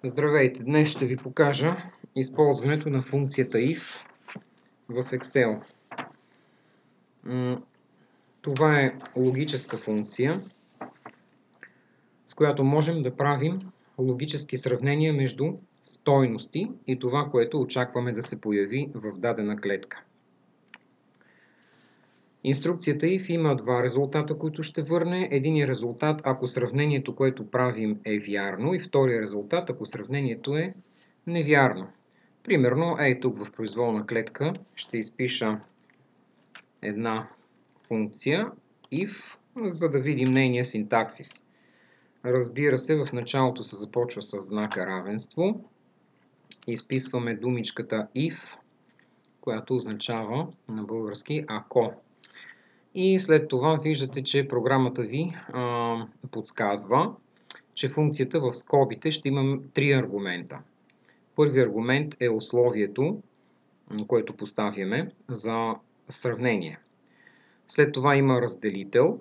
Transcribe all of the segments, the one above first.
Здравейте! Днес ще ви покажа използването на функцията if в Excel. Това е логическа функция, с която можем да правим логически сравнения между стойности и това, което очакваме да се появи в дадена клетка. Инструкцията if има два резултата, които ще върне. Единият резултат, ако сравнението, което правим, е вярно, и втория резултат, ако сравнението е невярно. Примерно, тук в произволна клетка ще изпиша една функция if, за да видим нейния синтаксис. Разбира се, в началото се започва с знака равенство. Изписваме думичката if, която означава на български ако. И след това виждате, че програмата ви подсказва, че функцията в скобите ще има три аргумента. Първият аргумент е условието, което поставяме за сравнение. След това има разделител,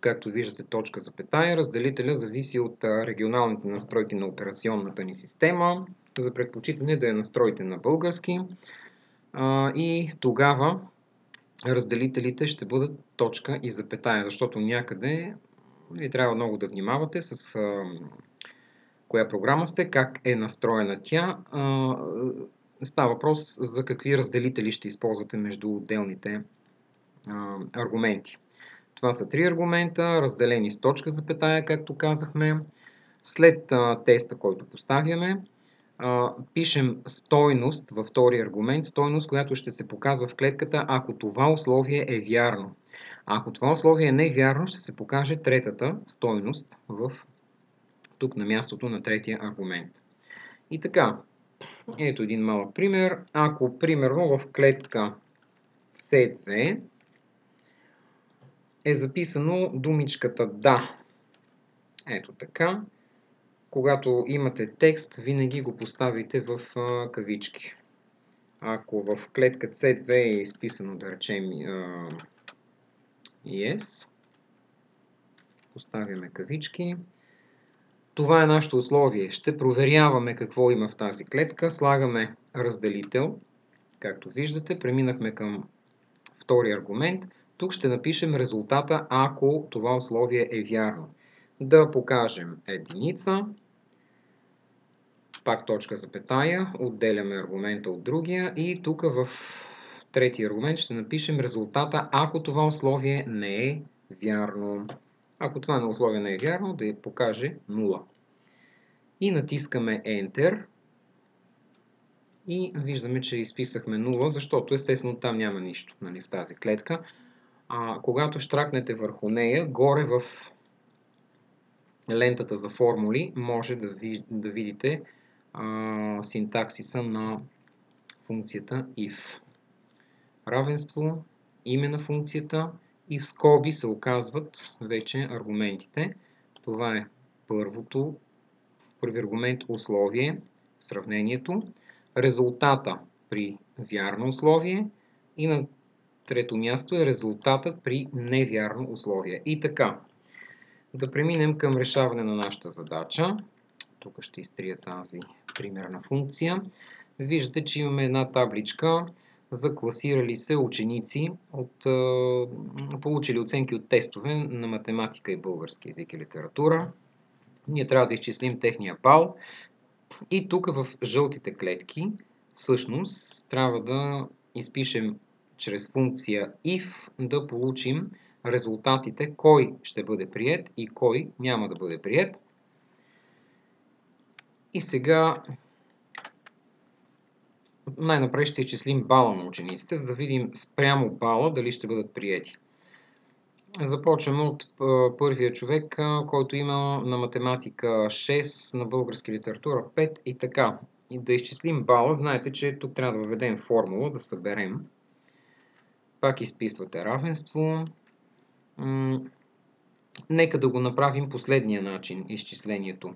както виждате точка запетая. Разделителя зависи от регионалните настройки на операционната ни система. За предпочитане да я настроите на български. И тогава разделителите ще бъдат точка и запетая, защото някъде ви трябва много да внимавате с коя програма сте, как е настроена тя. Става въпрос за какви разделители ще използвате между отделните аргументи. Това са три аргумента, разделени с точка запетая, както казахме. След теста, който поставяме, пишем стойност във втория аргумент, стойност, която ще се показва в клетката, ако това условие е вярно. Ако това условие не е вярно, ще се покаже третата стойност тук на мястото на третия аргумент. И така, ето един малък пример. Ако примерно в клетка C2 е записано думичката да. Ето така. Когато имате текст, винаги го поставите в кавички. Ако в клетка C2 е изписано, да речем, yes, поставяме кавички. Това е нашето условие. Ще проверяваме какво има в тази клетка. Слагаме разделител. Както виждате, преминахме към втори аргумент. Тук ще напишем резултата, ако това условие е вярно. Да покажем единица. Пак точка запетая. Отделяме аргумента от другия. И тук в третия аргумент ще напишем резултата, ако това условие не е вярно. Ако това условие не е вярно, да я покаже 0. И натискаме Enter. И виждаме, че изписахме 0, защото естествено там няма нищо, нали, в тази клетка. Когато щракнете върху нея, горе в лентата за формули може да видите синтаксиса на функцията if. Равенство, име на функцията и в скоби се оказват вече аргументите. Това е първи аргумент условие, сравнението, резултата при вярно условие и на трето място е резултатът при невярно условие. И така, да преминем към решаване на нашата задача. Тук ще изтрия тази примерна функция. Виждате, че имаме една табличка за класирали се ученици, получили оценки от тестове на математика и български език и литература. Ние трябва да изчислим техния бал. И тук в жълтите клетки всъщност трябва да изпишем чрез функция if да получим резултатите, кой ще бъде приет и кой няма да бъде приет. И сега най-напред ще изчислим бала на учениците, за да видим спрямо бала дали ще бъдат приети. Започваме от първия човек, който има на математика 6, на български литература 5 и така. И да изчислим бала, знаете, че тук трябва да въведем формула, да съберем. Пак изписвате равенство. Нека да го направим последния начин, изчислението.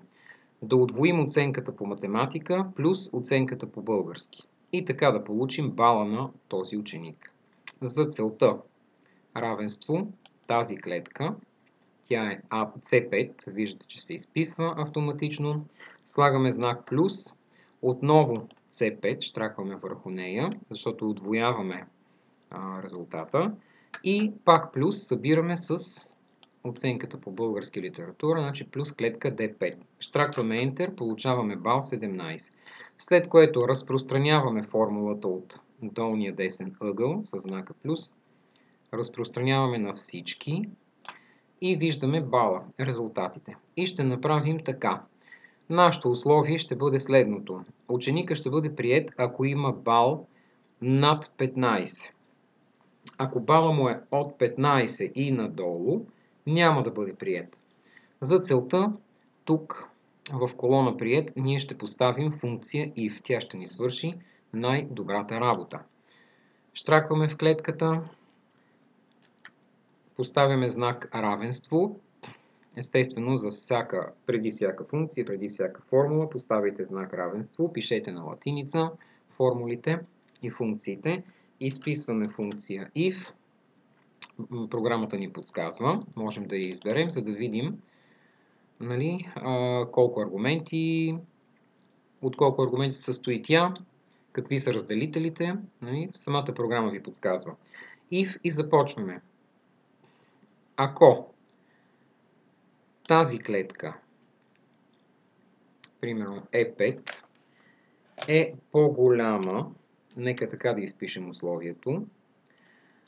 Да удвоим оценката по математика плюс оценката по български. И така да получим бала на този ученик. За целта равенство, тази клетка, Тя е C5, виждате, че се изписва автоматично. Слагаме знак плюс, отново C5, щракваме върху нея, защото удвояваме резултата. И пак плюс събираме с оценката по българска литература, значи плюс клетка D5. Щракваме Enter, получаваме бал 17. След което разпространяваме формулата от долния десен ъгъл с знака плюс, разпространяваме на всички и виждаме бала, резултатите. И ще направим така. Нашето условие ще бъде следното. Ученика ще бъде приет, ако има бал над 15. Ако бала му е от 15 и надолу, няма да бъде приет. За целта, тук в колона приет, ние ще поставим функция if. Тя ще ни свърши най-добрата работа. Щракваме в клетката, поставяме знак равенство. Естествено, преди всяка функция, преди всяка формула, поставяйте знак равенство, пишете на латиница формулите и функциите. Изписваме функция if. Програмата ни подсказва. Можем да я изберем, за да видим колко аргументи, от колко аргументи се състои тя, какви са разделителите. Самата програма ви подсказва. If и започваме. Ако тази клетка, примерно E5, е по-голяма, нека така да изпишем условието,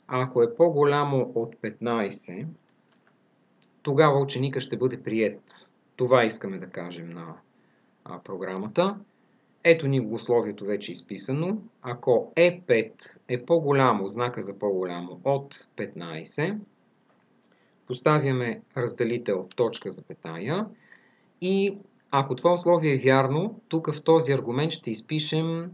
ако е по-голямо от 15, тогава ученика ще бъде приет. Това искаме да кажем на програмата. Ето ни го условието вече изписано. Ако E5 е по-голямо, знака за по-голямо от 15, поставяме разделител точка запетая и ако това условие е вярно, тук в този аргумент ще изпишем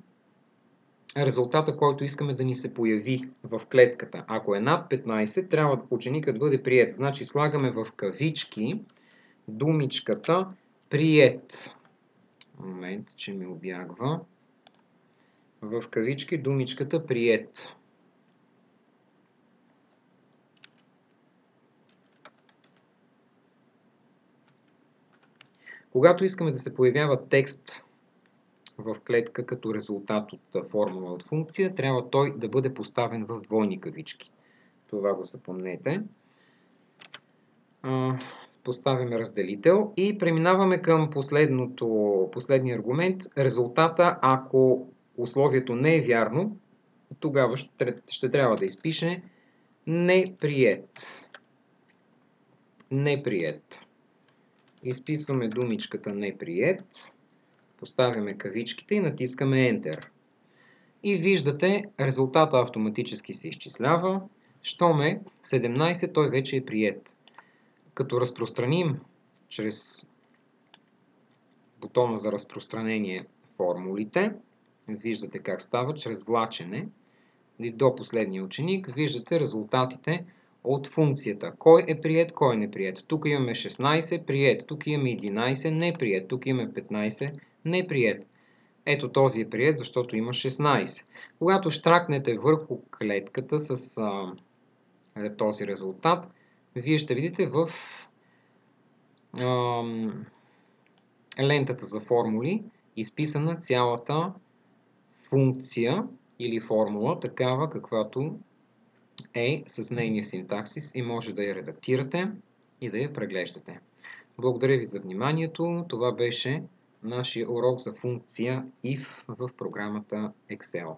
резултата, който искаме да ни се появи в клетката. Ако е над 15, трябва ученикът да бъде приет. Значи слагаме в кавички думичката приет. Момент, че ми обягва. В кавички думичката приет. Когато искаме да се появява текст в клетка като резултат от формула от функция, трябва той да бъде поставен в двойни кавички. Това го запомнете. Поставяме разделител и преминаваме към последния аргумент. Резултата, ако условието не е вярно, тогава ще трябва да изпише неприет. Неприет. Изписваме думичката неприет, поставяме кавичките и натискаме Enter. И виждате, резултата автоматически се изчислява. Щом е 17, той вече е приет. Като разпространим чрез бутона за разпространение формулите, виждате как става, чрез влачене и до последния ученик, виждате резултатите от функцията. Кой е приет, кой не е приет. Тук имаме 16 приет, тук имаме 11 не приет, тук имаме 15 не приет. Ето този е приет, защото има 16. Когато щракнете върху клетката с този резултат, вие ще видите в лентата за формули изписана цялата функция или формула, такава каквато е с нейния синтаксис и може да я редактирате и да я преглеждате. Благодаря ви за вниманието. Това беше нашия урок за функция if в програмата Excel.